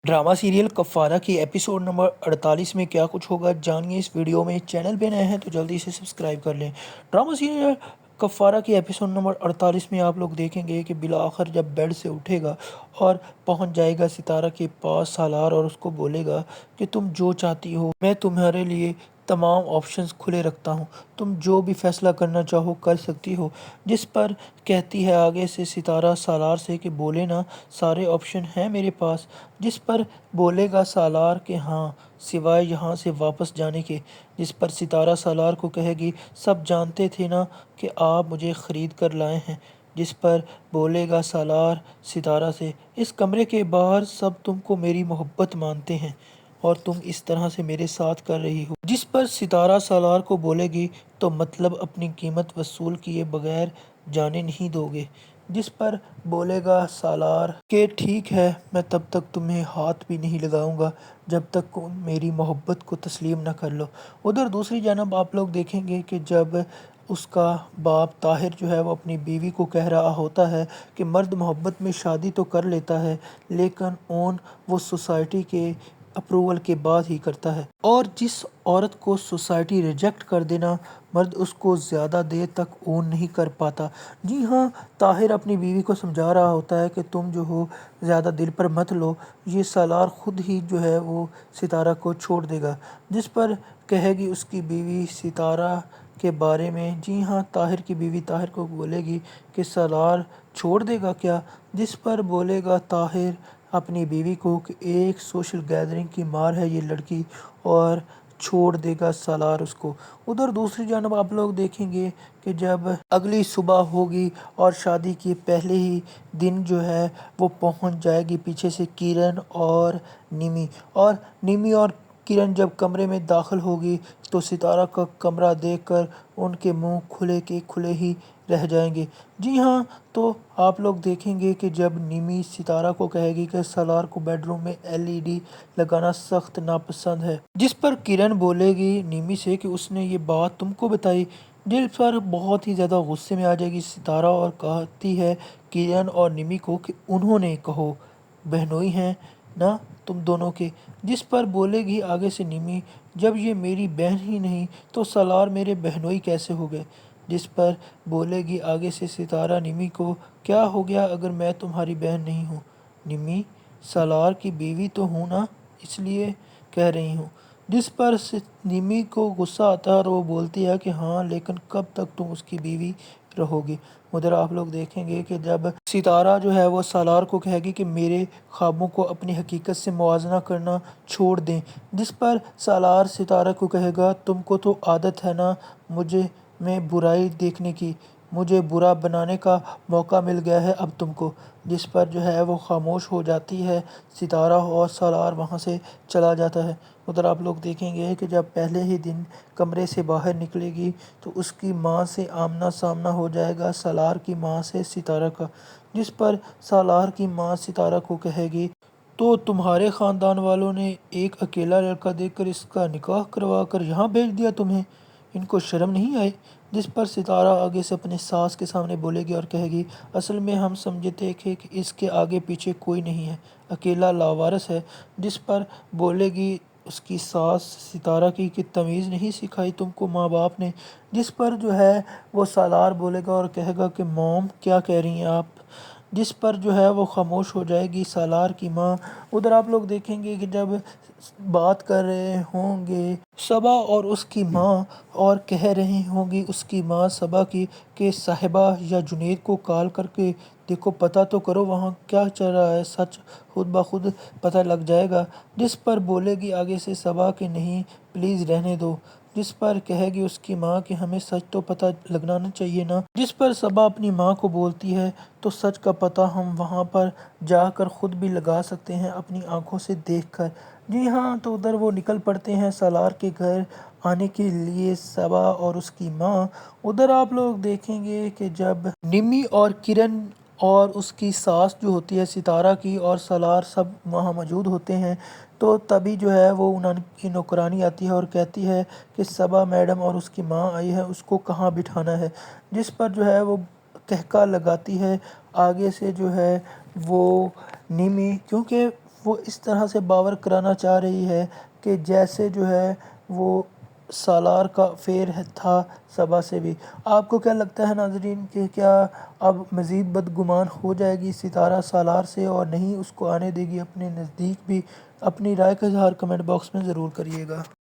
Drama serial कफ़ारा की episode number 48 में क्या कुछ होगा जानिए इस वीडियो में। चैनल पे नए हैं तो जल्दी से सब्सक्राइब कर लें। ड्रामा सीरियल कफ़ारा की एपिसोड नंबर 48 में आप लोग देखेंगे कि बिला आखिर जब बेड से उठेगा और पहुंच जाएगा सितारा के पास सालार और उसको बोलेगा कि तुम जो चाहती हो मैं तुम्हारे लिए तमाम ऑप्शंस खुले रखता हूँ, तुम जो भी फैसला करना चाहो कर सकती हो। जिस पर कहती है आगे से सितारा सालार से कि बोले ना, सारे ऑप्शन हैं मेरे पास। जिस पर बोलेगा सालार के हाँ, सिवाय यहाँ से वापस जाने के। जिस पर सितारा सालार को कहेगी सब जानते थे ना कि आप मुझे ख़रीद कर लाए हैं। जिस पर बोलेगा सालार सितारा से इस कमरे के बाहर सब तुमको मेरी मोहब्बत मानते हैं और तुम इस तरह से मेरे साथ कर रही हो। जिस पर सितारा सालार को बोलेगी तो मतलब अपनी कीमत वसूल किए बगैर जाने नहीं दोगे। जिस पर बोलेगा सालार कि ठीक है, मैं तब तक तुम्हें हाथ भी नहीं लगाऊंगा जब तक तुम मेरी मोहब्बत को तस्लीम न कर लो। उधर दूसरी जानब आप लोग देखेंगे कि जब उसका बाप ताहिर जो है वो अपनी बीवी को कह रहा होता है कि मर्द मोहब्बत में शादी तो कर लेता है लेकिन वो सोसाइटी के अप्रूवल के बाद ही करता है, और जिस औरत को सोसाइटी रिजेक्ट कर देना मर्द उसको ज़्यादा देर तक ओन नहीं कर पाता। जी हाँ, ताहिर अपनी बीवी को समझा रहा होता है कि तुम जो हो ज़्यादा दिल पर मत लो, ये सालार ख़ुद ही जो है वो सितारा को छोड़ देगा। जिस पर कहेगी उसकी बीवी सितारा के बारे में, जी हाँ, ताहिर की बीवी ताहिर को बोलेगी कि सालार छोड़ देगा क्या। जिस पर बोलेगा ताहिर अपनी बीवी को कि एक सोशल गैदरिंग की मार है ये लड़की और छोड़ देगा सालार उसको। उधर दूसरी जानब आप लोग देखेंगे कि जब अगली सुबह होगी और शादी के पहले ही दिन जो है वो पहुंच जाएगी पीछे से किरण और निमी और किरण जब कमरे में दाखिल होगी तो सितारा का कमरा देखकर उनके मुंह खुले के खुले ही रह जाएंगे। जी हाँ, तो आप लोग देखेंगे कि जब निमी सितारा को कहेगी कि सालार को बेडरूम में एलईडी लगाना सख्त नापसंद है। जिस पर किरण बोलेगी निमी से कि उसने ये बात तुमको बताई। दिल पर बहुत ही ज़्यादा गुस्से में आ जाएगी सितारा और कहती है किरण और निमी को कि उन्होंने कहो, बहनोई हैं ना तुम दोनों के। जिस पर बोलेगी आगे से निमी, जब ये मेरी बहन ही नहीं तो सालार मेरे बहनोई कैसे हो गए। जिस पर बोलेगी आगे से सितारा निमी को, क्या हो गया अगर मैं तुम्हारी बहन नहीं हूँ। निमी, सालार की बीवी तो हूँ ना, इसलिए कह रही हूँ। जिस पर निमी को गुस्सा आता है और वो बोलती है कि हाँ, लेकिन कब तक तुम उसकी बीवी रहोगी। उधर आप लोग देखेंगे कि जब सितारा जो है वो सालार को कहेगी कि मेरे ख्वाबों को अपनी हकीकत से मुआजना करना छोड़ दें। जिस पर सालार सितारा को कहेगा तुमको तो आदत है ना मुझे में बुराई देखने की, मुझे बुरा बनाने का मौका मिल गया है अब तुमको। जिस पर जो है वो खामोश हो जाती है सितारा और सालार वहाँ से चला जाता है। उधर आप लोग देखेंगे कि जब पहले ही दिन कमरे से बाहर निकलेगी तो उसकी माँ से आमना सामना हो जाएगा सालार की माँ से सितारा का। जिस पर सालार की माँ सितारा को कहेगी तो तुम्हारे ख़ानदान वालों ने एक अकेला लड़का देखकर इसका निकाह करवा कर यहाँ भेज दिया तुम्हें, इनको शर्म नहीं आई। जिस पर सितारा आगे से अपने सास के सामने बोलेगी और कहेगी असल में हम समझते थे कि इसके आगे पीछे कोई नहीं है, अकेला लावारिस है। जिस पर बोलेगी उसकी सास सितारा की कि तमीज़ नहीं सिखाई तुमको माँ बाप ने। जिस पर जो है वो सालार बोलेगा और कहेगा कि मॉम क्या कह रही हैं आप। जिस पर जो है वो खामोश हो जाएगी सालार की माँ। उधर आप लोग देखेंगे कि जब बात कर रहे होंगे सबा और उसकी माँ और कह रही होंगी उसकी माँ सबा की कि साहिबा या जुनेद को कॉल करके देखो, पता तो करो वहाँ क्या चल रहा है, सच खुद ब खुद पता लग जाएगा। जिस पर बोलेगी आगे से सबा कि नहीं प्लीज़ रहने दो। जिस पर कहेगी उसकी माँ कि हमें सच तो पता लगना ना चाहिए ना। जिस पर सबा अपनी माँ को बोलती है तो सच का पता हम वहाँ पर जाकर ख़ुद भी लगा सकते हैं अपनी आंखों से देखकर। जी हाँ, तो उधर वो निकल पड़ते हैं सालार के घर आने के लिए सबा और उसकी माँ। उधर आप लोग देखेंगे कि जब निमी और किरण और उसकी सास जो होती है सितारा की और सालार सब वहाँ मौजूद होते हैं तो तभी जो है वो उनकी नौकरानी आती है और कहती है कि सबा मैडम और उसकी माँ आई है, उसको कहाँ बिठाना है। जिस पर जो है वो कहका लगाती है आगे से जो है वो निमी, क्योंकि وہ اس طرح سے باور کرانا چاہ رہی ہے کہ جیسے جو ہے وہ سالار کا افیئر تھا صبا سے بھی۔ آپ کو کیا لگتا ہے ناظرین کہ کیا اب مزید بدگمان ہو جائے گی ستارہ سالار سے اور نہیں اس کو آنے دے گی اپنے نزدیک بھی؟ اپنی رائے کا اظہار کمنٹ باکس میں ضرور کریے گا۔